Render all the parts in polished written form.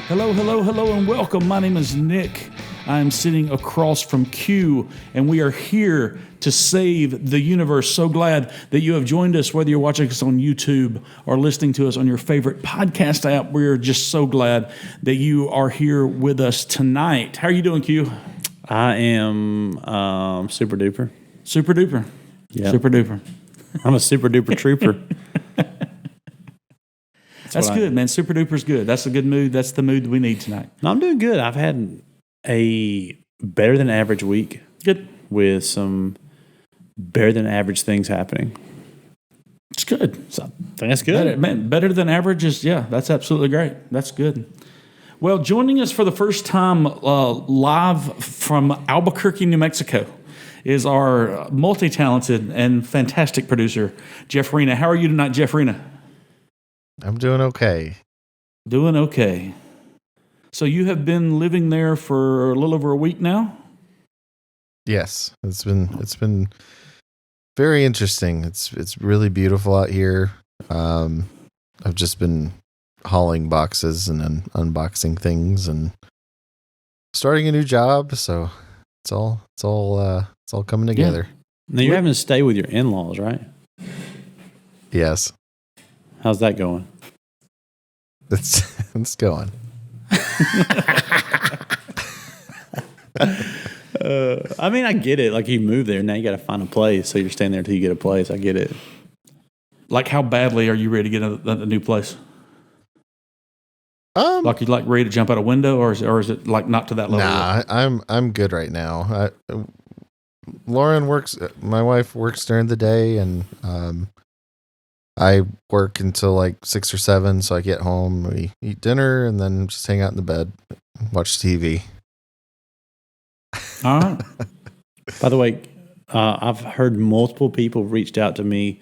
Hello, hello, hello, and welcome. My name is Nick. I'm sitting across from Q, and we are here to save the universe. So glad that you have joined us, whether you're watching us on YouTube or listening to us on your favorite podcast app. We're just so glad that you are here with us tonight. How are you doing, Q? I am super duper. Super duper. Yeah. Super duper. I'm a super duper trooper. That's good, man. Super duper's good. That's a good mood. That's the mood we need tonight. No, I'm doing good. I've had a better than average week. Good. With some better than average things happening. It's good. So I think that's good. Better than average is, yeah, that's absolutely great. That's good. Well, joining us for the first time live from Albuquerque, New Mexico, is our multi-talented and fantastic producer, Jeff Rena. How are you tonight, Jeff Rena? I'm doing okay. Doing okay. So you have been living there for a little over a week now? Yes, it's been very interesting. It's really beautiful out here. I've just been hauling boxes and then unboxing things and starting a new job, so it's all coming together. Yeah. Now you're having to stay with your in-laws, right? Yes. How's that going? It's going. I mean, I get it. Like, you moved there, now you got to find a place, so you're staying there until you get a place. I get it. Like, how badly are you ready to get a new place? Like, you ready to jump out a window, or is it like not to that level? Nah, I'm good right now. Lauren works. My wife works during the day, and I work until like 6 or 7, so I get home, we eat dinner, and then just hang out in the bed, watch TV. All right. By the way, I've heard multiple people reached out to me,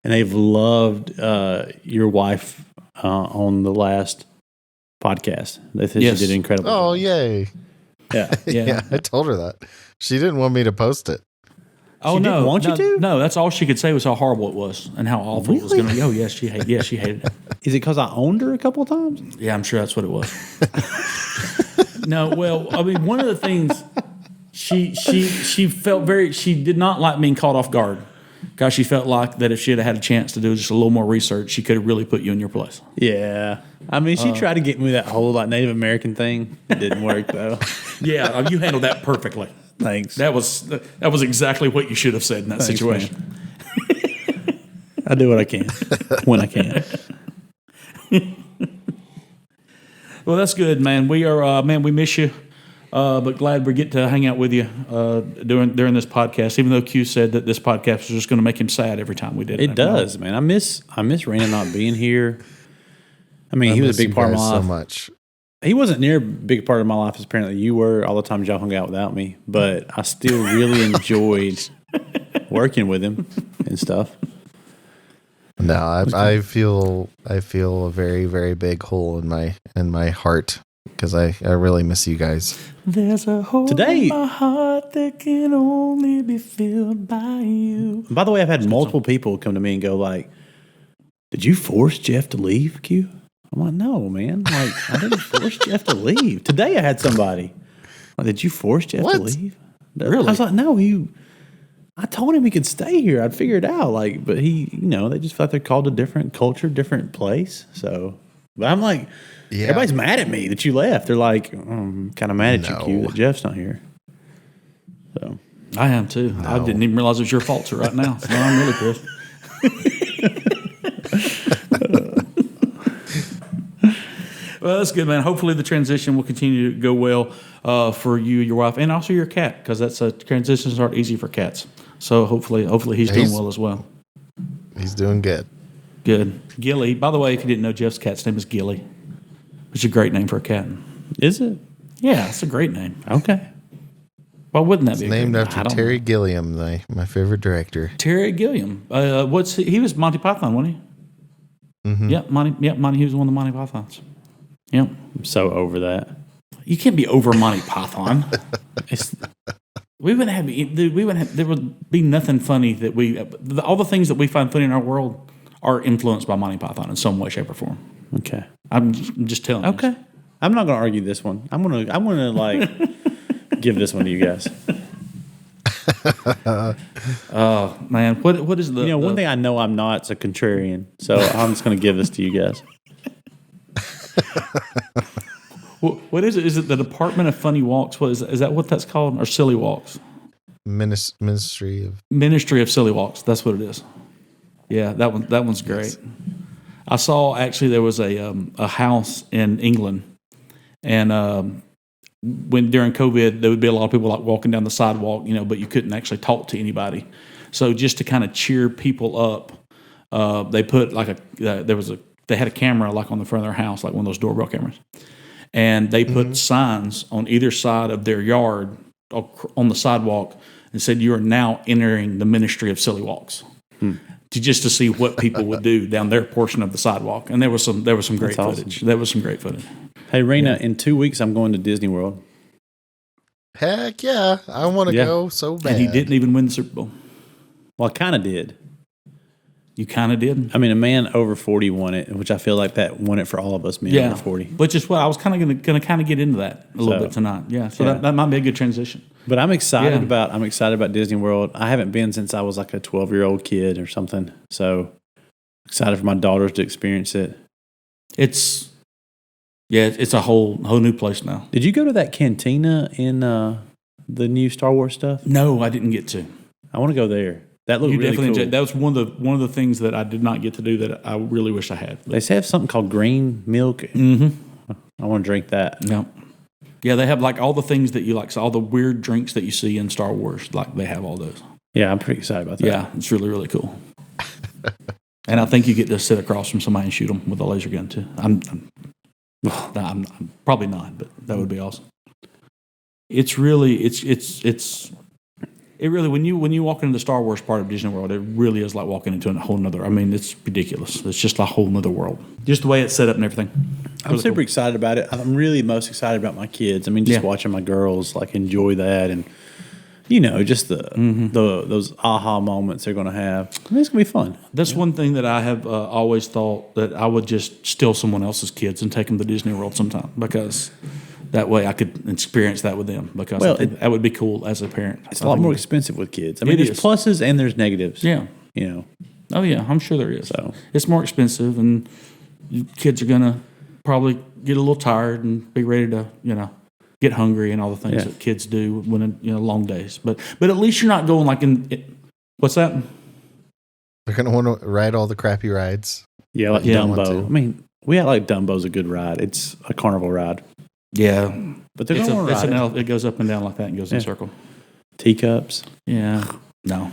and they've loved your wife on the last podcast. They said Yes. she did incredible. Oh, yay. Yeah. Yeah, I told her that. She didn't want me to post it. Oh, She no. didn't want you to? No, that's all she could say was how horrible it was and how awful it was going to be. Oh, yes, she hated it. Is it because I owned her a couple of times? Yeah, I'm sure that's what it was. No, well, I mean, one of the things she felt she did not like being caught off guard, because she felt like that if she had a chance to do just a little more research, she could have really put you in your place. Yeah. I mean, she tried to get me that whole Native American thing. It didn't work, though. Yeah, you handled that perfectly. Thanks. That was exactly what you should have said in that situation. I do what I can when I can. Well, that's good, man. We are, we miss you, but glad we get to hang out with you during this podcast. Even though Q said that this podcast was just going to make him sad every time we did it. It does, man. I miss Rena not being here. I mean, he was a big part of my life. So much. He wasn't near a big part of my life as apparently you were. All the times y'all hung out without me, but I still really enjoyed working with him and stuff. No, I feel a very, very big hole in my heart because I really miss you guys. There's a hole Today- in my heart that can only be filled by you. By the way, I've had multiple people come to me and go like, "Did you force Jeff to leave, Q?" I'm like, "No, man. Like, I didn't force Jeff to leave." Today I had somebody like, "Did you force Jeff to leave?" Really? I was like, "No, I told him he could stay here. I'd figure it out." Like, but he, they just felt they're called a different culture, different place. So, but I'm like, everybody's mad at me that you left. They're like, I'm kind of mad at you, Q, that Jeff's not here. So, I am too. No. I didn't even realize it was your fault right now. So I'm really pissed. Well, that's good, man. Hopefully the transition will continue to go well for you, your wife, and also your cat, because transitions aren't easy for cats. So hopefully he's doing well as well. He's doing good. Good. Gilly. By the way, if you didn't know, Jeff's cat's name is Gilly. It's a great name for a cat. is it? Yeah, it's a great name. Okay. Why wouldn't that It's be? named after Terry Gilliam, my favorite director. Terry Gilliam. He was Monty Python, wasn't he? Mm-hmm. Yep, Monty. He was one of the Monty Pythons. Yep. I'm so over that. You can't be over Monty Python. There would be nothing funny that all the things that we find funny in our world are influenced by Monty Python in some way, shape, or form. Okay. I'm just telling you. Okay. I'm not going to argue this one. I'm gonna like give this one to you guys. Oh man, what is the? One thing I know I'm not is a contrarian, so I'm just going to give this to you guys. What is it? Is it the Department of Funny Walks? What is that? What that's called? Or Silly Walks? Ministry of Silly Walks. That's what it is. Yeah, that one's great. Yes. I saw actually there was a house in England, and when during COVID there would be a lot of people like walking down the sidewalk, but you couldn't actually talk to anybody. So just to kind of cheer people up, they put like they had a camera like on the front of their house, like one of those doorbell cameras, and they put signs on either side of their yard on the sidewalk and said, "You are now entering the ministry of Silly Walks." Just to see what people would do down their portion of the sidewalk, and there was some great footage. There was some great footage. Hey, Raina, in 2 weeks I'm going to Disney World. Heck yeah, I want to go so bad. And he didn't even win the Super Bowl. Well, I kind of did. You kind of did. I mean, a man over 40 won it, which I feel like that won it for all of us men over 40. Which is what I was kind of going to kind of get into that a little bit tonight. Yeah, so that might be a good transition. But I'm excited about Disney World. I haven't been since I was like a 12-year-old kid or something. So excited for my daughters to experience it. It's a whole new place now. Did you go to that cantina in the new Star Wars stuff? No, I didn't get to. I want to go there. That looked really cool. That was one of the things that I did not get to do that I really wish I had. They have something called green milk. Mm-hmm. I want to drink that. No. Yeah, they have like all the things that you like, so all the weird drinks that you see in Star Wars, like they have all those. Yeah, I'm pretty excited about that. Yeah, it's really, really cool. And I think you get to sit across from somebody and shoot them with a laser gun too. I'm probably not, but that would be awesome. It's really, it really, when you walk into the Star Wars part of Disney World, it really is like walking into a whole nother. I mean, it's ridiculous. It's just a whole nother world. Just the way it's set up and everything. I'm super excited about it. I'm really most excited about my kids. I mean, just watching my girls like enjoy that, and just those aha moments they're going to have. I mean, it's going to be fun. That's one thing that I have always thought, that I would just steal someone else's kids and take them to Disney World sometime, because that way I could experience that with them, because I think that would be cool as a parent. It's a lot more expensive with kids. I mean, there's pluses and there's negatives. Yeah. Oh, yeah, I'm sure there is. So it's more expensive, and kids are going to probably get a little tired and be ready to, get hungry and all the things that kids do when, long days. But at least you're not going like what's that? They're going to want to ride all the crappy rides. Yeah, like Dumbo. I mean, we act like Dumbo's a good ride. It's a carnival ride. Yeah. But they're going to ride it goes up and down like that and goes in a circle. Teacups. Yeah. No.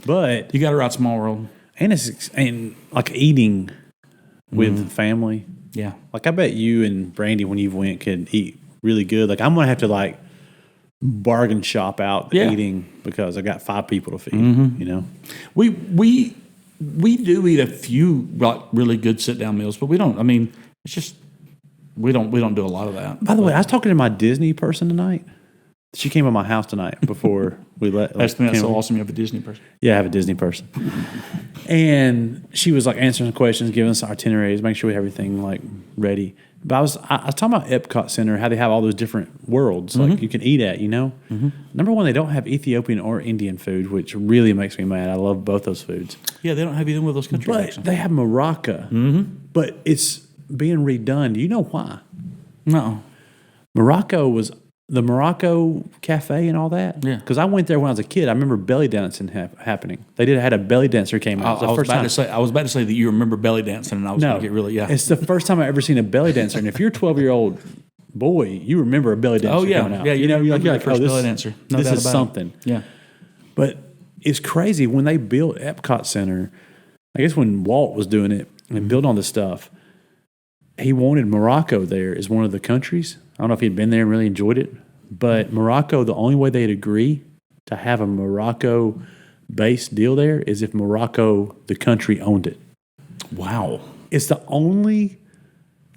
But you got to ride Small World. And like eating with family. Yeah. Like I bet you and Brady, when you went, could eat really good. Like I'm going to have to like bargain shop out the eating, because I got 5 people to feed, We do eat a few like really good sit down meals, but we don't. I mean, it's just we don't do a lot of that. By the way, I was talking to my Disney person tonight. She came to my house tonight before we let. That's so awesome. You have a Disney person. Yeah, I have a Disney person. And she was like answering some questions, giving us itineraries, making sure we have everything like ready. But I was talking about Epcot Center, how they have all those different worlds like you can eat at. Number one, they don't have Ethiopian or Indian food, which really makes me mad. I love both those foods. Yeah, they don't have either one of those countries. But actually. they have Morocco. But it's being redone. Do you know why? No. Morocco was the Morocco Cafe and all that. Yeah. Because I went there when I was a kid. I remember belly dancing happening. They had a belly dancer came out. I was about to say that you remember belly dancing, and I was going to get really It's the first time I've ever seen a belly dancer. And if you're a 12-year-old boy, you remember a belly dancer coming out. Yeah, you're like the first belly dancer. No this doubt is about something. It. Yeah. But it's crazy when they built Epcot Center. I guess when Walt was doing it and built all this stuff, he wanted Morocco there as one of the countries. I don't know if he'd been there and really enjoyed it. But Morocco, the only way they'd agree to have a Morocco-based deal there is if Morocco, the country, owned it. Wow. It's the only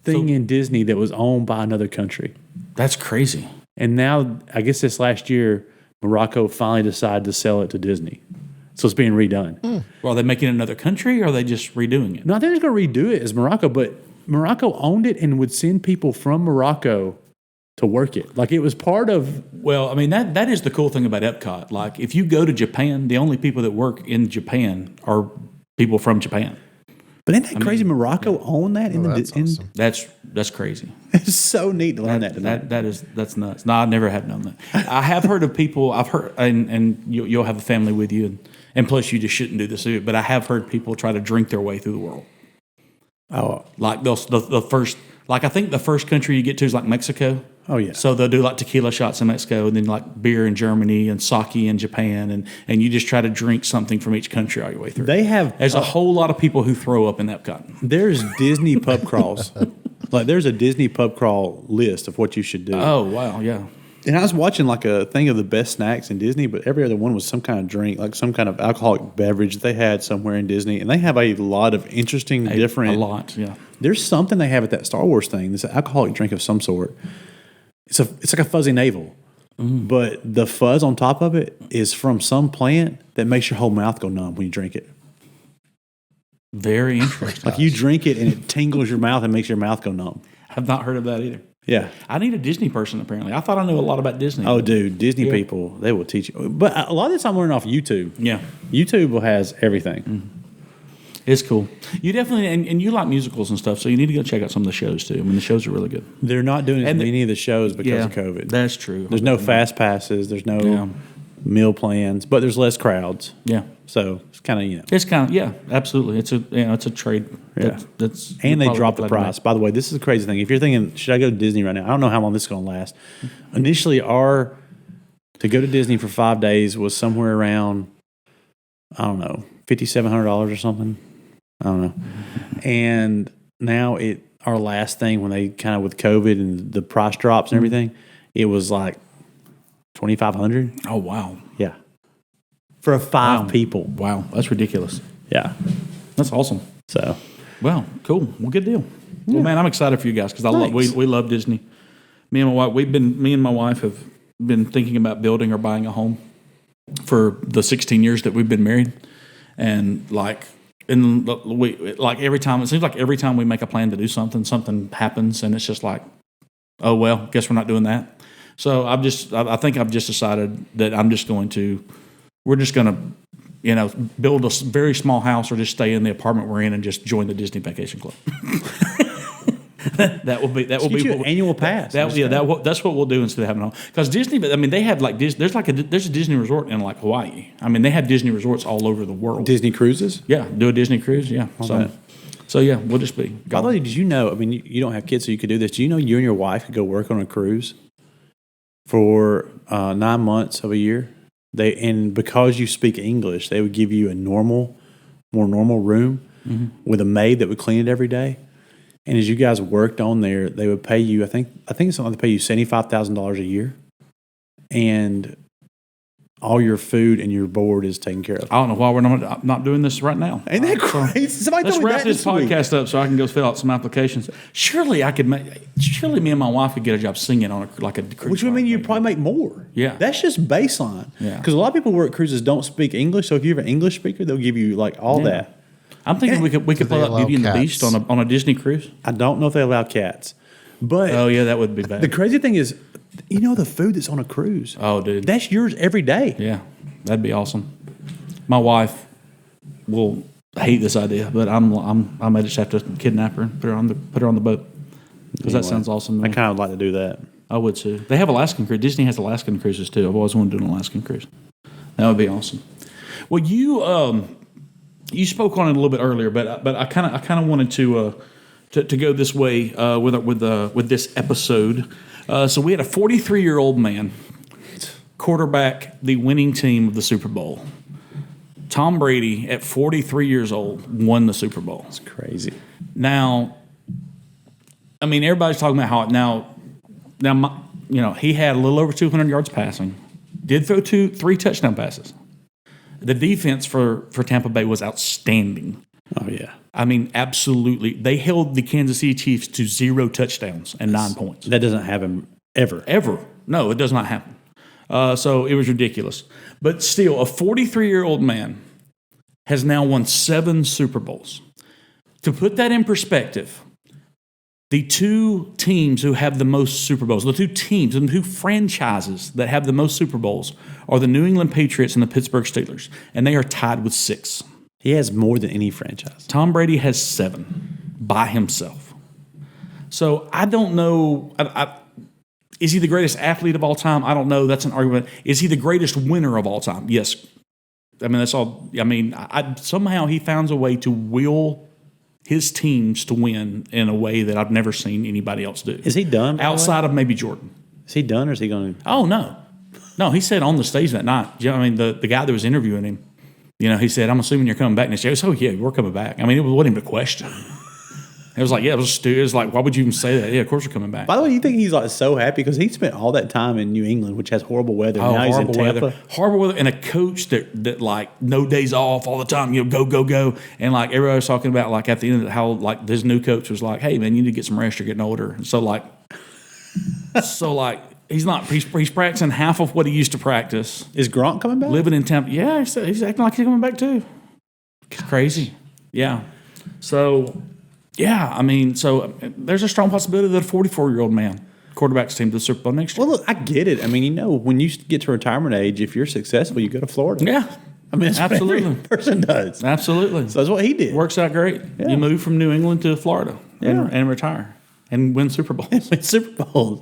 thing in Disney that was owned by another country. That's crazy. And now, I guess this last year, Morocco finally decided to sell it to Disney. So it's being redone. Well, are they making it another country, or are they just redoing it? No, they're just going to redo it as Morocco, but Morocco owned it and would send people from Morocco to work it. Like it was part of. Well, I mean, that is the cool thing about Epcot. Like, if you go to Japan, the only people that work in Japan are people from Japan. But isn't that crazy? Morocco owned that. That's awesome. That's crazy. It's so neat to learn that. That's nuts. No, I never have known that. I have heard of people. I've heard, and you'll have a family with you, and plus you just shouldn't do this. But I have heard people try to drink their way through the world. Oh, Like the first, like I think the first country you get to is like Mexico. Oh, yeah. So they'll do like tequila shots in Mexico, and then like beer in Germany, and sake in Japan, and you just try to drink something from each country all your way through. There's a whole lot of people who throw up in Epcot. There's Disney pub crawls. Like there's a Disney pub crawl list of what you should do. Oh wow, yeah. And I was watching like a thing of the best snacks in Disney, but every other one was some kind of drink, like some kind of alcoholic beverage that they had somewhere in Disney. And they have a lot of interesting, different. A lot, yeah. There's something they have at that Star Wars thing. It's an alcoholic drink of some sort. It's like a fuzzy navel, but the fuzz on top of it is from some plant that makes your whole mouth go numb when you drink it. Very interesting. Like you drink it and it tingles your mouth and makes your mouth go numb. I've not heard of that either. Yeah. I need a Disney person, apparently. I thought I knew a lot about Disney. Oh, dude, Disney people, they will teach you. But a lot of this I'm learning off YouTube. Yeah. YouTube has everything. It's cool. You definitely, and you like musicals and stuff, so you need to go check out some of the shows, too. I mean, the shows are really good. They're not doing as many of the shows because of COVID. That's true. There's no fast passes. There's no meal plans, but there's less crowds. Yeah. So it's kind of, It's kind of, absolutely. It's a trade. Yeah. That's and they dropped the price. By the way, this is the crazy thing. If you're thinking, should I go to Disney right now? I don't know how long this is going to last. Initially, to go to Disney for 5 days was somewhere around, I don't know, $5,700 or something. I don't know. And now our last thing when they kind of with COVID and the price drops and everything, it was like $2,500. Oh, wow. Yeah. For five people. Wow. That's ridiculous. Yeah. That's awesome. So. Well, cool. Well, good deal. Yeah. Well, man, I'm excited for you guys because we love Disney. Me and my wife have been thinking about building or buying a home for the 16 years that we've been married, and every time it seems like every time we make a plan to do something happens, and it's just like, oh well, guess we're not doing that. So I think I've just decided that we're just going to build a very small house or just stay in the apartment we're in and just join the Disney Vacation Club. that will be an annual pass. That's what we'll do instead of having a home. Because Disney, I mean, they have like there's a Disney resort in like Hawaii. I mean, they have Disney resorts all over the world. Disney cruises? Yeah, do a Disney cruise. Yeah, so yeah, we'll just be. By the way, did you know? I mean, you don't have kids, so you could do this. Do you know you and your wife could go work on a cruise for 9 months of a year? And because you speak English, they would give you a more normal room with a maid that would clean it every day. And as you guys worked on there, they would pay you. I think it's something like they pay you $75,000 a year, and all your food and your board is taken care of. I don't know why we're not doing this right now. Ain't that crazy? Somebody let's told me wrap that this podcast up so I can go fill out some applications. Surely me and my wife could get a job singing on a cruise. Which would mean you'd probably make more. Yeah. That's just baseline. Yeah. Because a lot of people who work cruises don't speak English, so if you have an English speaker, they'll give you like all that. I'm thinking we could pull out Beauty and the Beast on a Disney cruise. I don't know if they allow cats. But oh yeah, that would be bad. The crazy thing is, the food that's on a cruise. Oh, dude. That's yours every day. Yeah. That'd be awesome. My wife will hate this idea, but I might just have to kidnap her and put her on the boat because that sounds awesome. I kind of like to do that. I would too. They have Alaskan cruise. Disney has Alaskan cruises too. I've always wanted to do an Alaskan cruise. That would be awesome. Well, you spoke on it a little bit earlier, but I kind of wanted to go this way with this episode. So we had a 43-year-old man quarterback the winning team of the Super Bowl. Tom Brady, at 43 years old, won the Super Bowl. It's crazy. Now, I mean, everybody's talking about how now he had a little over 200 yards passing, did throw 3 touchdown passes. The defense for Tampa Bay was outstanding. Oh, yeah. I mean, absolutely. They held the Kansas City Chiefs to 0 touchdowns and 9 points. That doesn't happen ever. Ever. No, it does not happen. So it was ridiculous. But still, a 43-year-old man has now won 7 Super Bowls. To put that in perspective, the two teams who have the most Super Bowls, the two teams and two franchises that have the most Super Bowls are the New England Patriots and the Pittsburgh Steelers, and they are tied with 6. He has more than any franchise. Tom Brady has 7 by himself. So I don't know. Is he the greatest athlete of all time? I don't know. That's an argument. Is he the greatest winner of all time? Yes. I mean, that's all. I mean, somehow he finds a way to will his teams to win in a way that I've never seen anybody else do. Is he done? Outside of maybe Jordan. Is he done, or is he going to? Oh, no. No, he said on the stage that night. I mean, the guy that was interviewing him, he said, "I'm assuming you're coming back next year." I said, "Oh, yeah, we're coming back." I mean, it wasn't even a question. It was like, yeah, it was stupid. It was like, why would you even say that? Yeah, of course we're coming back. By the way, you think he's like so happy because he spent all that time in New England, which has horrible weather. And now he's in Tampa. Horrible weather, and a coach that like no days off all the time. Go, and like everybody was talking about like at the end of it, how like this new coach was like, "Hey man, you need to get some rest. You're getting older." And so like he's not. He's practicing half of what he used to practice. Is Gronk coming back? Living in Tampa. Yeah, he's acting like he's coming back too. It's crazy. Yeah. So. Yeah, I mean, so there's a strong possibility that a 44-year-old man quarterbacks team to the Super Bowl next year. Well, look, I get it. I mean, when you get to retirement age, if you're successful, you go to Florida. Yeah. I mean, that's absolutely. What every person does. Absolutely. So that's what he did. Works out great. Yeah. You move from New England to Florida and retire and win Super Bowls. Win Super Bowls.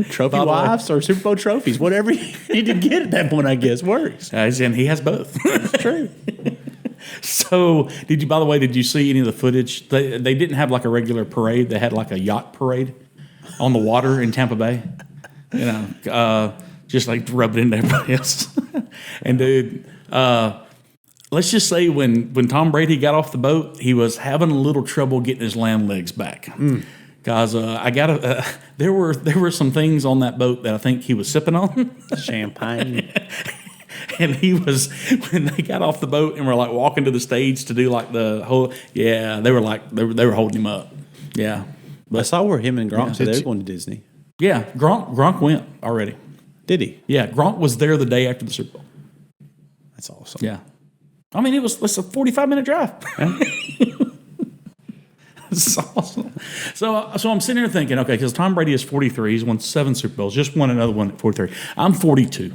Trophy wives or Super Bowl trophies, whatever you need to get at that point, I guess, works. And he has both. That's true. So, did you see any of the footage? They didn't have like a regular parade. They had like a yacht parade on the water in Tampa Bay. Just like to rub it into everybody else. And dude, let's just say when Tom Brady got off the boat, he was having a little trouble getting his land legs back. Because there were some things on that boat that I think he was sipping on. Champagne. And he was, when they got off the boat and were like walking to the stage to do like the whole, they were holding him up. Yeah. But I saw where him and Gronk said they were going to Disney. Yeah. Gronk went already. Did he? Yeah. Gronk was there the day after the Super Bowl. That's awesome. Yeah. I mean, it's a 45-minute drive. Yeah. It's awesome. So I'm sitting here thinking, okay, because Tom Brady is 43. He's won 7 Super Bowls. Just won another one at 43. I'm 42.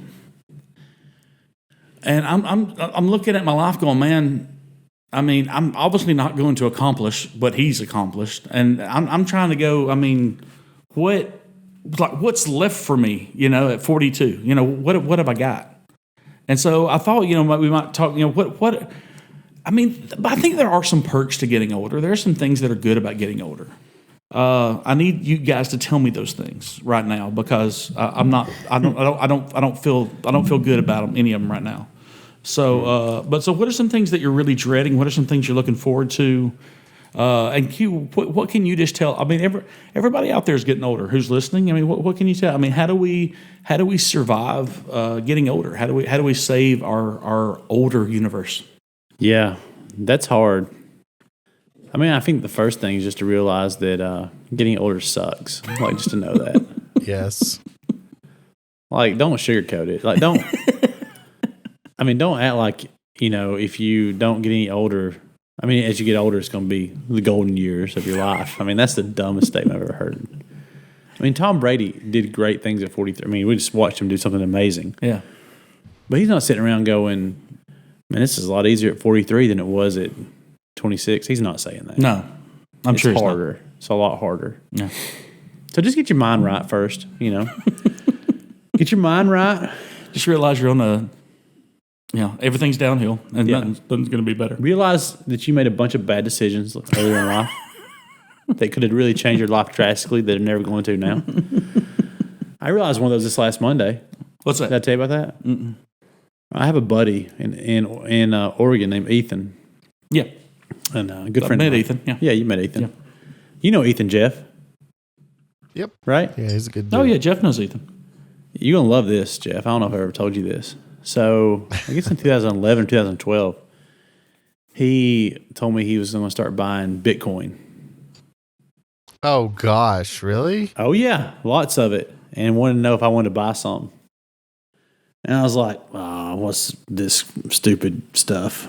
And I'm looking at my life going, man, I mean, I'm obviously not going to accomplish what he's accomplished. And I'm trying to go, I mean, what's left for me, at 42? What have I got? And so I thought, we might talk, what I mean, I think there are some perks to getting older. There are some things that are good about getting older. I need you guys to tell me those things right now because I don't feel good about them, any of them right now. So, so what are some things that you're really dreading? What are some things you're looking forward to? And Q, what can you just tell? I mean, everybody out there is getting older. Who's listening? I mean, what can you tell? I mean, how do we survive getting older? How do we save our older universe? Yeah, that's hard. I mean, I think the first thing is just to realize that getting older sucks. Like, just to know that. Yes. Like, don't sugarcoat it. Like, don't. I mean, don't act like, if you don't get any older. I mean, as you get older, it's going to be the golden years of your life. I mean, that's the dumbest statement I've ever heard. I mean, Tom Brady did great things at 43. I mean, we just watched him do something amazing. Yeah. But he's not sitting around going, man, this is a lot easier at 43 than it was at 26. He's not saying that. No. I'm sure it's harder. It's a lot harder. Yeah. So just get your mind right first, Get your mind right. Just realize you're on everything's downhill and nothing's going to be better. Realize that you made a bunch of bad decisions earlier in life that could have really changed your life drastically that are never going to now. I realized one of those this last Monday. What's that? Did I tell you about that? Mm-mm. I have a buddy in Oregon named Ethan. Yeah. And a good I friend. met Ethan. Yeah. Yeah, you met Ethan. Yeah. You know Ethan, Jeff. Yep. Right? Yeah, he's a good dude. Oh, yeah, Jeff knows Ethan. You're going to love this, Jeff. I don't know if I ever told you this. So, I guess in 2011, 2012, he told me he was going to start buying Bitcoin. Oh, gosh. Really? Oh, yeah. Lots of it. And wanted to know if I wanted to buy something. And I was like, oh, what's this stupid stuff,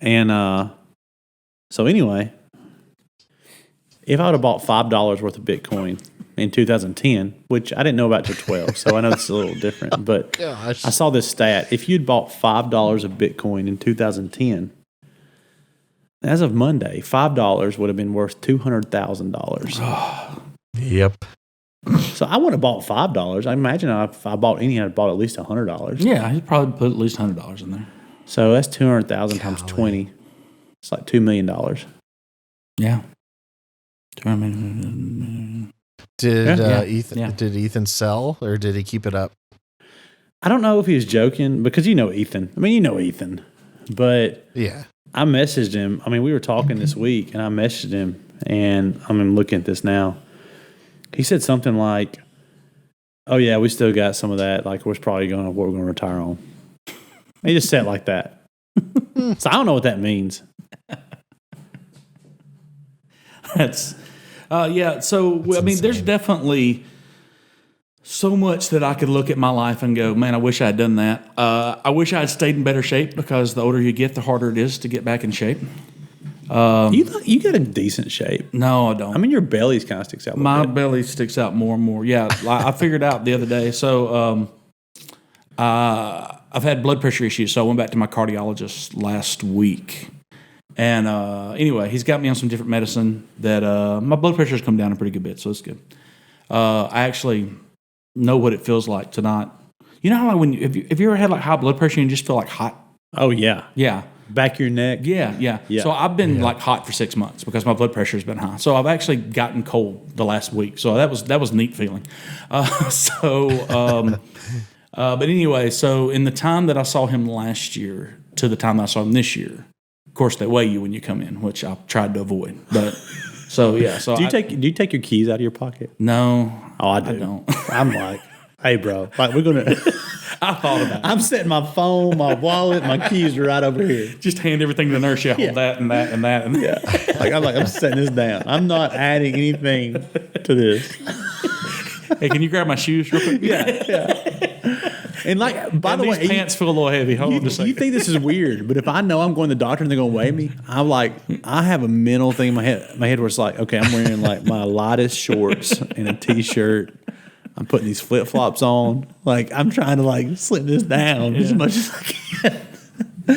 And so anyway, if I would have bought $5 worth of Bitcoin in 2010, which I didn't know about till 12, so I know it's a little different. But Gosh. I saw this stat: if you'd bought $5 of Bitcoin in 2010, as of Monday, $5 would have been worth $200,000. Yep. So I would have bought $5. I imagine if I bought any, I'd bought at least $100. Yeah, he'd probably put at least $100 in there. So that's 200,000 times 20. It's like $2 million. Yeah. Did Ethan sell or did he keep it up? I don't know if he was joking because you know Ethan. I mean, you know Ethan, but Yeah. I messaged him. I mean, we were talking this week, and I messaged him, and I'm looking at this now. He said something like, "Oh yeah, we still got some of that. Like, we're probably what we're going to retire on." He just said it like that. So I don't know what that means. That's, yeah. So, I mean, there's definitely so much that I could look at my life and go, man, I wish I had done that. I wish I had stayed in better shape because the older you get, the harder it is to get back in shape. You got in decent shape. No, I don't. I mean, your belly's kind of sticks out a little My bit. belly sticks out more and more. Yeah, I figured out the other day. So I've had blood pressure issues, so I went back to my cardiologist last week. And anyway, he's got me on some different medicine that my blood pressure's come down a pretty good bit, so it's good. I actually know what it feels like to not. You know how like have you ever had like high blood pressure and you just feel like hot? Oh, yeah. Yeah. Back of your neck. Yeah. So I've been like hot for 6 months because my blood pressure has been high. So I've actually gotten cold the last week. So that was a neat feeling. But anyway, so in the time that I saw him last year to the time that I saw him this year, of course they weigh you when you come in, which I've tried to avoid. But so yeah. So Do you take your keys out of your pocket? No. Oh, I do. I don't. I'm like, hey, bro, like we're gonna. I thought about it. I'm setting my phone, my wallet, my keys right over here. Just hand everything to the nurse. Yeah, hold that and that and that. And Yeah, I'm setting this down. I'm not adding anything to this. Hey, can you grab my shoes real quick? Yeah. And like, by the These way, pants feel a little heavy. Hold on just a you second. think this is weird, but if I know I'm going to the doctor and they're going to weigh me, I have a mental thing in my head where it's like, okay, I'm wearing like my lightest shorts and a t-shirt. I'm putting these flip flops on. Like I'm trying to like slim this down as much as I can.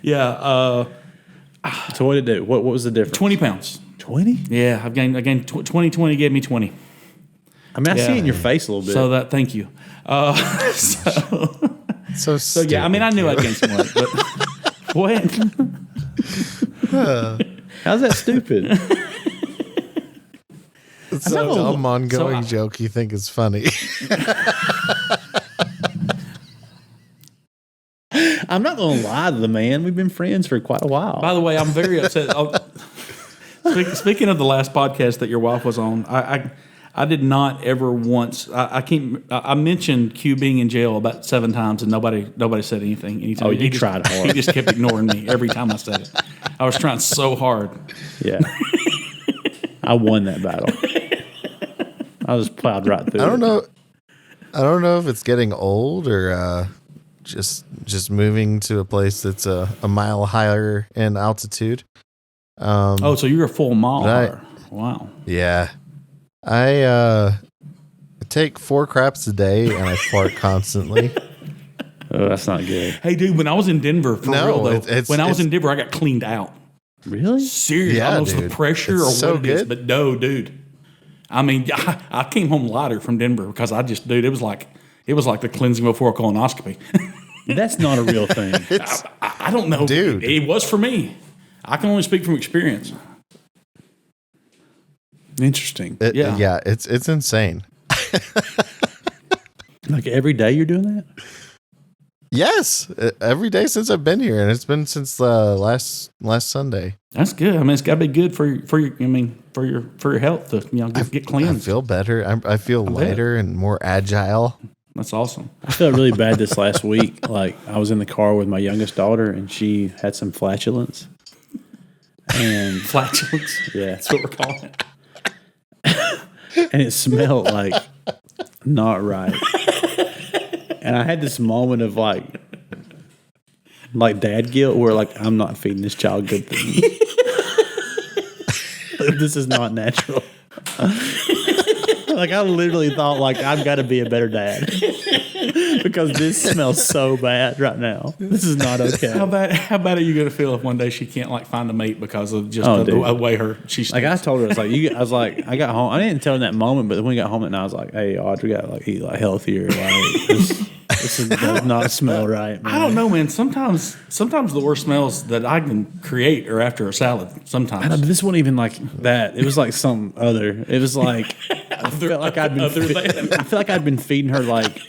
Yeah. So what did it do? What was the difference? 20 pounds. 20? Yeah, I've gained 20 gave me 20. I mean, I see Yeah. it in your face a little bit. So thank you. So Yeah, I mean, I knew I'd gain some weight, but what? How's that stupid? It's a dumb ongoing so joke you think is funny. I'm not going to lie to the man. We've been friends for quite a while. By the way, I'm very upset. Speaking of the last podcast that your wife was on, I did not ever once. I mentioned Q being in jail about 7 times, and nobody said anything. Anytime. Oh, you tried hard. He just kept ignoring me every time I said it. I was trying so hard. Yeah. I won that battle. I was plowed right through. I don't know if it's getting old or just moving to a place that's a mile higher in altitude. So you're a full mile. Wow. Yeah. I take 4 craps a day and I fart constantly. Oh, that's not good. Hey, dude, when I was in Denver, for real though, when I was in Denver, I got cleaned out. Really? Seriously, Yeah, I don't know if it's dude. the pressure It's or so what it is, good. but no, dude. I mean, I came home lighter from Denver because it was like the cleansing before a colonoscopy. That's not a real thing. I don't know, Dude. It was for me. I can only speak from experience. Interesting. Yeah, it's insane. Like every day you're doing that? Yes, every day since I've been here, and it's been since last Sunday. That's good. I mean, it's got to be good for your health to get I cleansed. feel better. I feel lighter and more agile. That's awesome. I felt really bad this last week. Like I was in the car with my youngest daughter and she had some flatulence. And Flatulence. yeah. That's what we're calling it. And it smelled like not right. And I had this moment of like dad guilt where like I'm not feeding this child good things. this is not natural. Like I literally thought, like I've got to be a better dad because this smells so bad right now. This is not okay. How bad are you going to feel if one day she can't like find a mate because of just the way she's like? I told her, I was like, I got home. I didn't tell her in that moment, but when we got home at night, I was like, hey, Audrey, got to like eat like healthier. Like this does not smell right, man. I don't know, man. Sometimes the worst smells that I can create are after a salad. Sometimes. I know, but this wasn't even like that. It was like some other. It was like I felt like I'd been feeding her like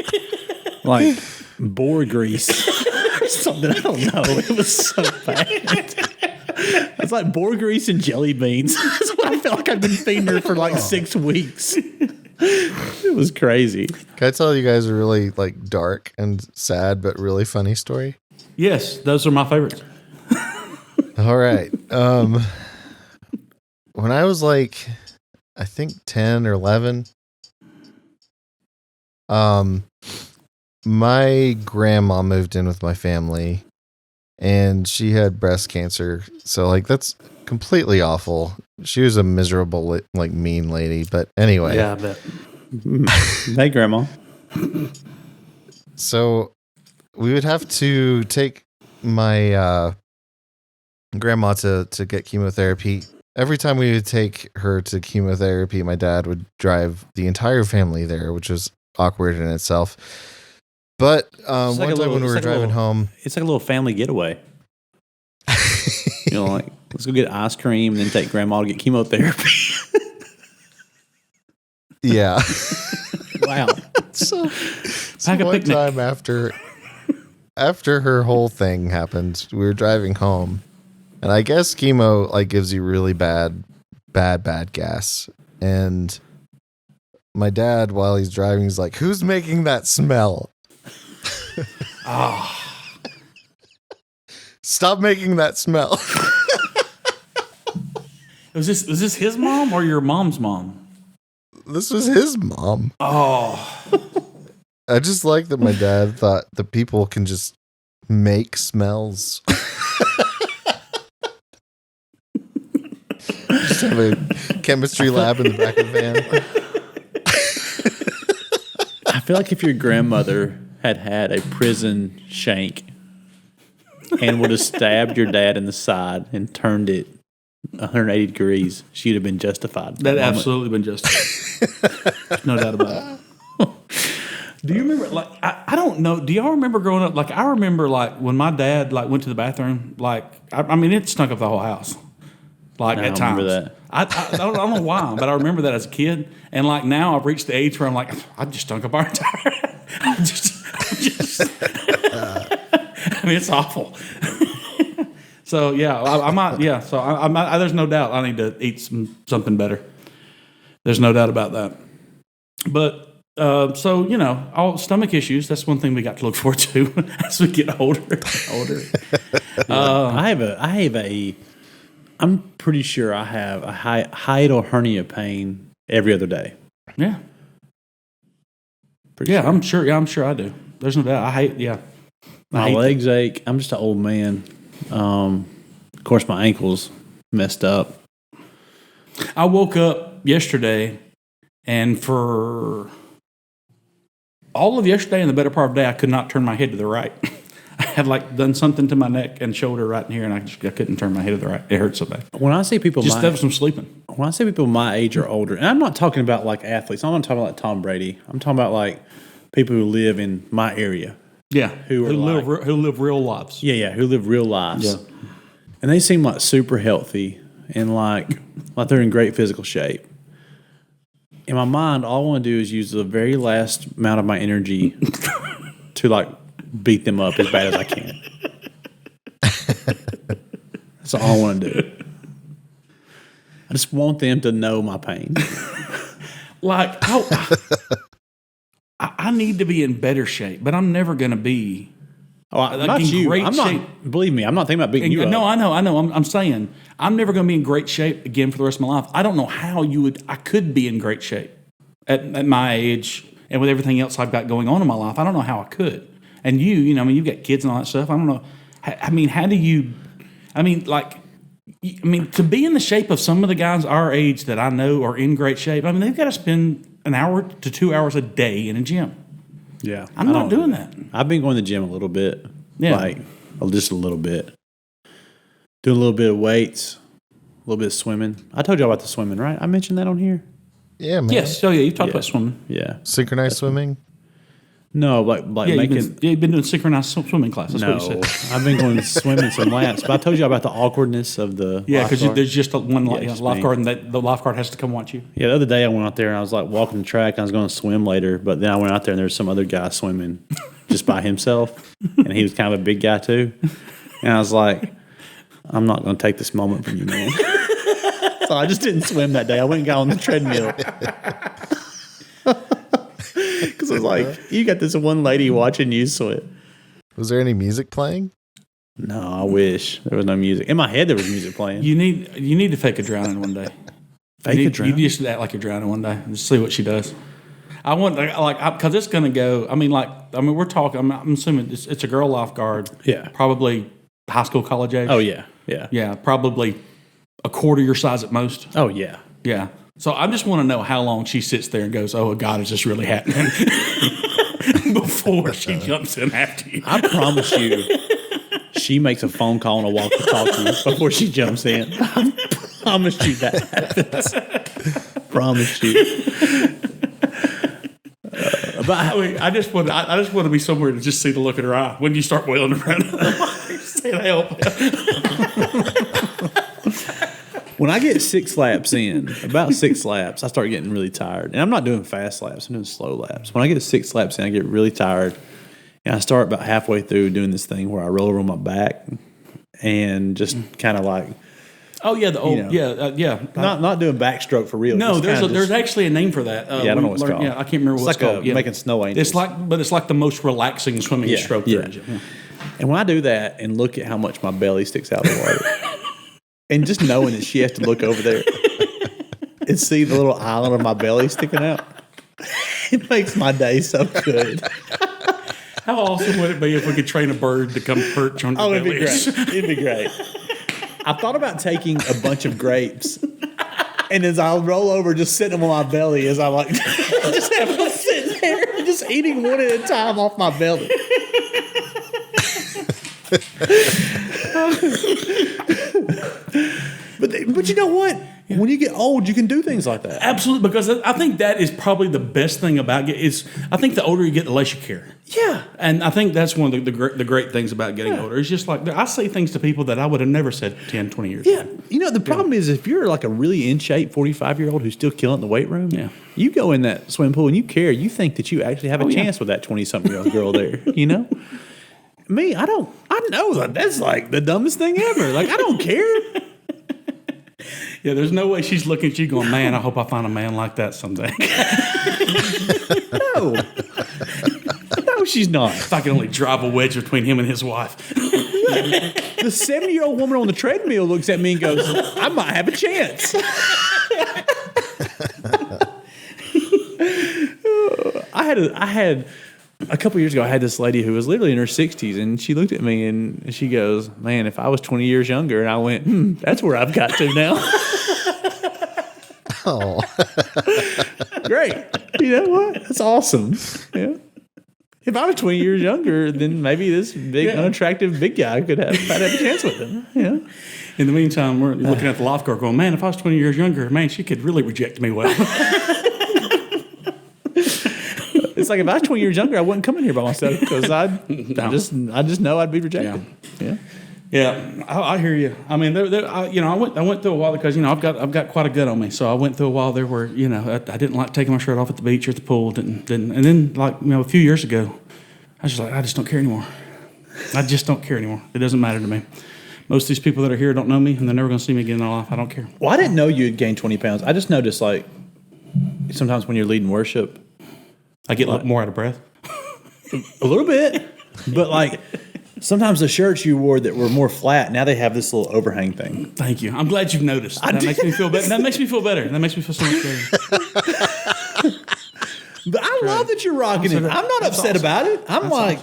boar grease or something. I don't know. It was so bad. It's like boar grease and jelly beans. That's what I felt like I'd been feeding her for like 6 weeks. It was crazy. Can I tell you guys a really like dark and sad but really funny story? Yes, those are my favorites. All right. When I was like, I think 10 or 11, my grandma moved in with my family and she had breast cancer. So like that's completely awful. She was a miserable, like mean lady. But anyway. Yeah, I bet. Hey, Grandma. So we would have to take my grandma to get chemotherapy. Every time we would take her to chemotherapy, my dad would drive the entire family there, which was awkward in itself. But one time when we were driving home, it's like a little family getaway. You know, like let's go get ice cream and then take Grandma to get chemotherapy. Yeah. Wow. So one time after her whole thing happened, we were driving home, and I guess chemo like gives you really bad gas. And my dad, while he's driving, he's like, "Who's making that smell?" Stop making that smell. Was this his mom or your mom's mom? This was his mom. Oh. I just like that my dad thought the people can just make smells. Just have a chemistry lab in the back of the van. I feel like if your grandmother had a prison shank and would have stabbed your dad in the side and turned it 180 degrees, she'd have been justified. That absolutely been justified. No doubt about it. Do you remember, like, I don't know, do y'all remember growing up, like, I remember, like, when my dad, like, went to the bathroom, like, I mean, it stunk up the whole house. Like, at times. I don't know why, but I remember that as a kid. And, like, now I've reached the age where I'm like, I just stunk up our entire I mean, it's awful. So, yeah, I might, yeah. So, there's no doubt I need to eat something better. There's no doubt about that. But, so, you know, all stomach issues, that's one thing we got to look forward to as we get older. I'm pretty sure I have a hiatal hernia pain every other day. Yeah. I'm sure I do. There's no doubt. My legs ache. I'm just an old man. Of course, my ankles messed up. I woke up yesterday, and for all of yesterday and the better part of the day, I could not turn my head to the right. I had like done something to my neck and shoulder right in here, and I couldn't turn my head to the right. It hurt so bad. When I see people from sleeping. When I say people my age or older, and I'm not talking about like athletes. I'm not talking about like Tom Brady. I'm talking about like people who live in my area. Yeah, who live real lives. Yeah, who live real lives. Yeah. And they seem like super healthy and like they're in great physical shape. In my mind, all I want to do is use the very last amount of my energy to like beat them up as bad as I can. That's all I want to do. I just want them to know my pain. Like, I need to be in better shape, but I'm never going to be. Not you. I'm shape. not. Believe me, I'm not thinking about beating you up. No, I know. I'm saying I'm never going to be in great shape again for the rest of my life. I don't know how I could be in great shape at my age and with everything else I've got going on in my life. I don't know how I could. And you know, I mean, you've got kids and all that stuff. I don't know. I mean, how do you? I mean, like, I mean, to be in the shape of some of the guys our age that I know are in great shape, I mean, they've got to spend an hour to 2 hours a day in a gym. Yeah. I'm not doing that. I've been going to the gym a little bit. Yeah. Like, just a little bit. Doing a little bit of weights, a little bit of swimming. I told you about the swimming, right? I mentioned that on here. Yeah, man. Yes. Oh, yeah. You've talked about swimming. Yeah. Synchronized swimming. No, like Yeah, making. you've been doing synchronized swimming class. That's what you said. I've been going swimming some laps, but I told you about the awkwardness of the. Yeah, because lifeguard. there's just one just lifeguard, and the lifeguard has to come watch you. Yeah, the other day I went out there and I was like walking the track. And I was going to swim later, but then I went out there and there was some other guy swimming just by himself, and he was kind of a big guy too. And I was like, I'm not going to take this moment from you, man. So I just didn't swim that day. I went and got on the treadmill. Because I was like, you got this one lady watching you swim. Was there any music playing? No, I wish there was no music. In my head, there was music playing. You need to fake a drowning one day. Fake a drowning? You just act like you're drowning one day and just see what she does. I want because it's going to go. We're talking. I'm assuming it's a girl lifeguard. Yeah. Probably high school, college age. Oh yeah, Yeah, probably a quarter your size at most. Oh yeah. Yeah. So I just want to know how long she sits there and goes, "Oh God, is this really happening?" Before she jumps in after you. I promise you, she makes a phone call and a walkie-talkie before she jumps in. I promise you that happens. Promise you. But I just want to be somewhere to just see the look in her eye when you start wailing around. Saying help. When I get 6 laps in, about 6 laps, I start getting really tired. And I'm not doing fast laps, I'm doing slow laps. When I get 6 laps in, I get really tired. And I start about halfway through doing this thing where I roll over on my back and just kind of like. Oh, yeah. Not doing backstroke for real. No, there's actually a name for that. I don't know what it's called. Yeah, I can't remember what it's called. Making snow angels. It's like the most relaxing swimming stroke there is. Yeah. And when I do that and look at how much my belly sticks out of the water, and just knowing that she has to look over there and see the little island of my belly sticking out, it makes my day so good. How awesome would it be if we could train a bird to come perch on your belly? It'd be great. It'd be great. I thought about taking a bunch of grapes, and as I roll over, just sitting them on my belly, as I like, just have them sitting there, just eating one at a time off my belly. But you know what? When you get old, you can do things like that. Absolutely, because I think that is probably the best thing about it. I think the older you get, the less you care. Yeah. And I think that's one of the great things about getting older. It's just like, I say things to people that I would have never said 10, 20 years ago. Yeah. You know, the problem is if you're like a really in shape 45-year-old who's still killing the weight room, you go in that swimming pool and you care. You think that you actually have a chance with that 20-something-year-old girl there, you know? Me, I don't. I know that's like the dumbest thing ever. Like, I don't care. Yeah, there's no way she's looking at you going, man, I hope I find a man like that someday. No, she's not. If I can only drive a wedge between him and his wife. The 70-year-old woman on the treadmill looks at me and goes, I might have a chance. I had a couple years ago, I had this lady who was literally in her 60s, and she looked at me and she goes, man, if I was 20 years younger, and I went, that's where I've got to now. Oh. Great. You know what? That's awesome. Yeah. If I was 20 years younger, then maybe this big, unattractive big guy I'd have a chance with him. Yeah. In the meantime, we're looking at the lifeguard going, man, if I was 20 years younger, man, she could really reject me well. It's like if I was 20 years younger, I wouldn't come in here by myself because I just know I'd be rejected. Yeah, I hear you. I mean, I went through a while because I've got quite a gut on me, so I went through a while there where I didn't like taking my shirt off at the beach or at the pool, and then a few years ago, I was just like, I just don't care anymore. I just don't care anymore. It doesn't matter to me. Most of these people that are here don't know me, and they're never going to see me again in their life. I don't care. Well, I didn't know you had gained 20 pounds. I just noticed like sometimes when you're leading worship, I get more out of breath. A little bit, but like sometimes the shirts you wore that were more flat, now they have this little overhang thing. Thank you. I'm glad you've noticed. That makes me feel better. That makes me feel better. That makes me feel so much better. But I love that you're rocking it. I'm not upset about it. I'm like,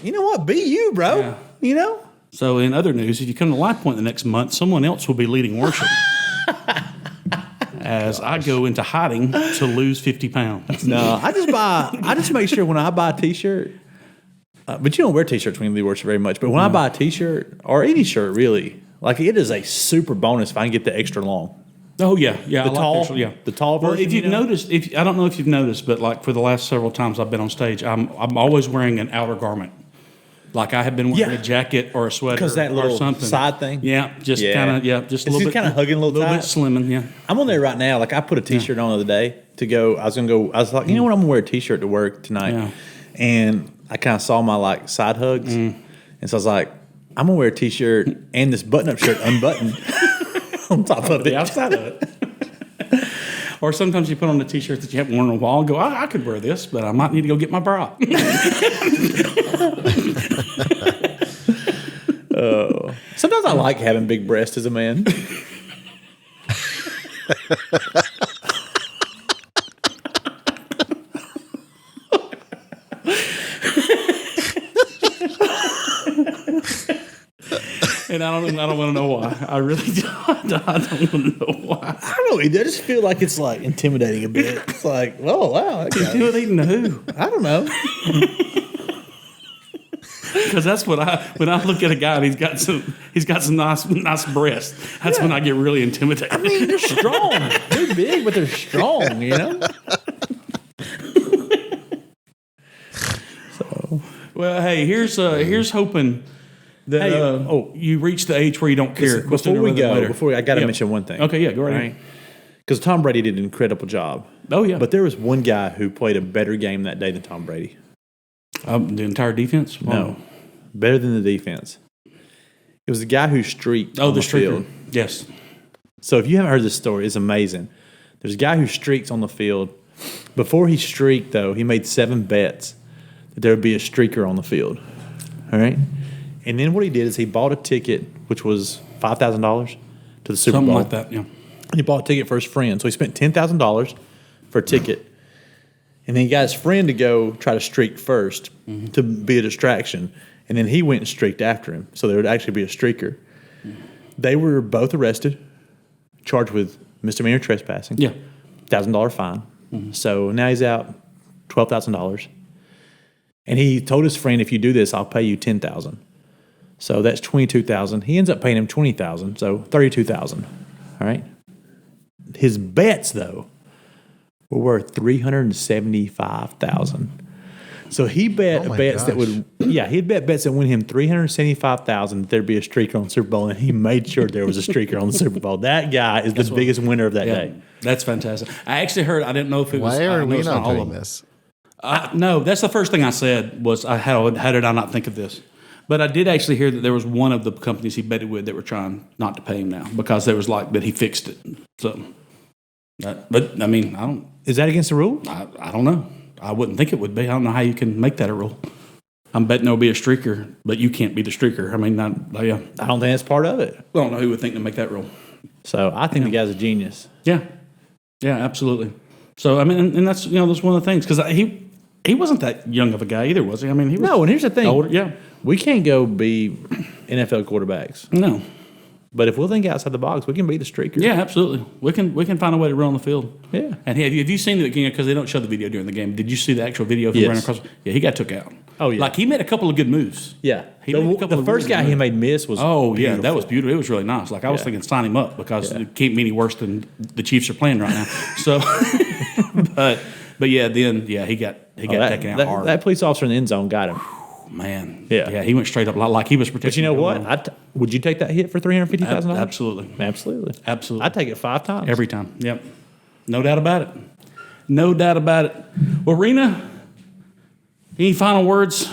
you know what? Be you, bro. Yeah. You know? So in other news, if you come to Life Point the next month, someone else will be leading worship. As I go into hiding to lose 50 pounds. No, I just make sure when I buy a T-shirt, but you don't wear T-shirts when you lead worship very much, but when I buy a T-shirt, or any shirt really, like it is a super bonus if I can get the extra long. Oh yeah. The tall, the tall version. Well, if you've noticed, I don't know if you've noticed, but like for the last several times I've been on stage, I'm always wearing an outer garment. Like I have been wearing a jacket or a sweater because that little or something. Side thing. Yeah, just kind of just a little bit, kind of hugging a little tight. bit slimming. Yeah, I'm on there right now. Like I put a T-shirt on the other day to go. I was like, you know what? I'm gonna wear a T-shirt to work tonight, and I kind of saw my like side hugs, and so I was like, I'm gonna wear a T-shirt and this button-up shirt unbuttoned on top of it. The outside of it. Or sometimes you put on a T-shirt that you haven't worn in a while and go, I could wear this, but I might need to go get my bra. Sometimes I like having big breasts as a man. And I don't want to know why. I really don't. I don't want to know why. I don't know. I just feel like it's like intimidating a bit. It's like, oh wow, Intimidating who? I don't know. Because that's what when I look at a guy and he's got some nice breasts. That's when I get really intimidated. I mean, they're strong. They're big, but they're strong. You know. So, well, hey, here's hoping that you reach the age where you don't care. Before I got to mention one thing. Okay, yeah, go right. Because Tom Brady did an incredible job. Oh yeah, but there was one guy who played a better game that day than Tom Brady. The entire defense? No, better than the defense. It was the guy who streaked on the field. Yes. So if you haven't heard this story, it's amazing. There's a guy who streaks on the field. Before he streaked, though, he made 7 bets that there would be a streaker on the field. All right? And then what he did is he bought a ticket, which was $5,000 to the Super Something Bowl. like that, yeah. And he bought a ticket for his friend. So he spent $10,000 for a ticket. And then he got his friend to go try to streak first to be a distraction. And then he went and streaked after him. So there would actually be a streaker. They were both arrested, charged with misdemeanor trespassing. Yeah. $1,000 fine. So now he's out $12,000. And he told his friend, if you do this, I'll pay you $10,000. So that's $22,000. He ends up paying him $20,000, so $32,000. All right? His bets, though, were worth $375,000. So he bet bets that would, he'd bet bets that win him $375,000 that there'd be a streaker on the Super Bowl, and he made sure there was a streaker on the Super Bowl. That guy is the biggest winner of that day. That's fantastic. I actually heard. I didn't know if it was. Why are we not not doing this? No, that's the first thing I said was, how did I not think of this? But I did actually hear that there was one of the companies he betted with that were trying not to pay him now because there was that he fixed it. So, but I mean, I don't. Is that against the rule? I don't know. I wouldn't think it would be. I don't know how you can make that a rule. I'm betting there'll be a streaker, but you can't be the streaker. I mean, I don't think that's part of it. I don't know who would think to make that rule. So I think the guy's a genius. Yeah, absolutely. So I mean, and that's that's one of the things because he wasn't that young of a guy either, was he? I mean, he was and here's the thing. Older, yeah. We can't go be NFL quarterbacks. No. But if we'll think outside the box, we can be the streaker. Yeah, absolutely. We can find a way to run on the field. Yeah. And have you seen the because they don't show the video during the game? Did you see the actual video of him running across? Yeah, he got took out. Oh yeah. Like he made a couple of good moves. Yeah. The first guy he made miss was beautiful. That was beautiful. It was really nice. Like I was thinking sign him up because it can't be any worse than the Chiefs are playing right now. So but then he got taken out hard. That police officer in the end zone got him. Man, yeah, he went straight up like he was protecting. But you know what? Would you take that hit for $350,000? Absolutely. I'd take it 5 times every time. Yep, no doubt about it. Well, Rena, any final words?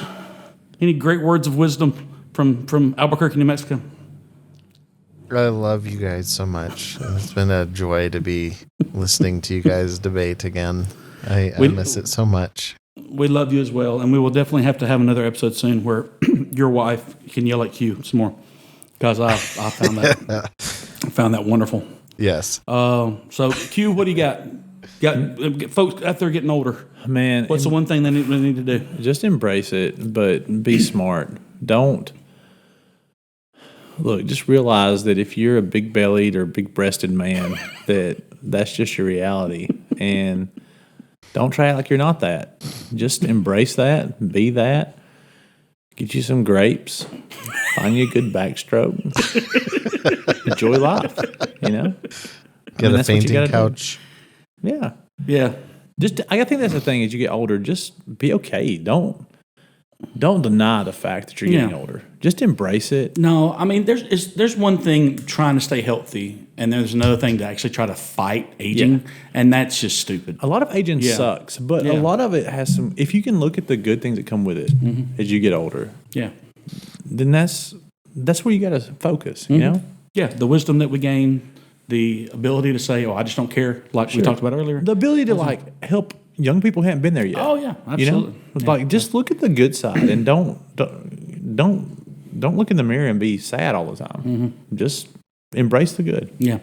Any great words of wisdom from Albuquerque, New Mexico? I love you guys so much. It's been a joy to be listening to you guys debate again. I miss it so much. We love you as well, and we will definitely have to have another episode soon where your wife can yell at Q some more because I found that wonderful. Yes. So Q, what do you got? Got folks out there getting older. Man, what's the one thing they need to do? Just embrace it, but be smart. Don't Look, just realize that if you're a big bellied or big breasted man, that's just your reality. And don't try it like you're not that. Just embrace that, be that. Get you some grapes, find you a good backstroke, enjoy life. Get a fainting couch. Do. Yeah. Yeah. I think that's the thing. As you get older, just be okay. Don't deny the fact that you're getting older. Just embrace it. No, I mean, there's one thing trying to stay healthy, and there's another thing to actually try to fight aging, and that's just stupid. A lot of aging sucks, but a lot of it has some. If you can look at the good things that come with it as you get older, then that's where you got to focus. You know, the wisdom that we gain, the ability to say, "Oh, I just don't care," like we talked about earlier. The ability to help young people who haven't been there yet. Oh yeah, absolutely. Just look at the good side and don't look in the mirror and be sad all the time. Just embrace the good. Yeah,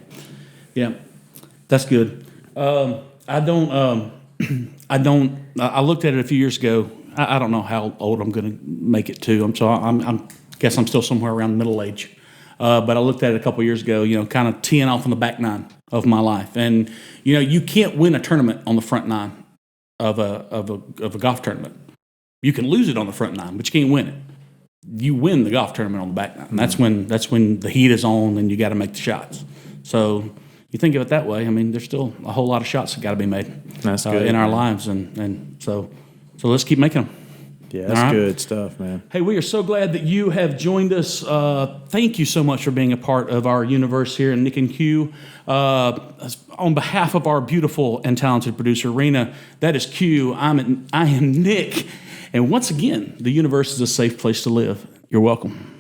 that's good. I looked at it a few years ago. I don't know how old I'm going to make it to. I'm guess I'm still somewhere around middle age. But I looked at it a couple years ago. Kind of teeing off on the back nine of my life, and you can't win a tournament on the front nine of a golf tournament. You can lose it on the front nine, but you can't win it. You win the golf tournament on the back nine. And that's when the heat is on and you got to make the shots. So you think of it that way. I mean, there's still a whole lot of shots that got to be made in our lives, and so let's keep making them. Yeah, that's good stuff, man. Hey, we are so glad that you have joined us. Thank you so much for being a part of our universe here in Nick and Q. On behalf of our beautiful and talented producer, Rena, that is Q. I am Nick. And once again, the universe is a safe place to live. You're welcome.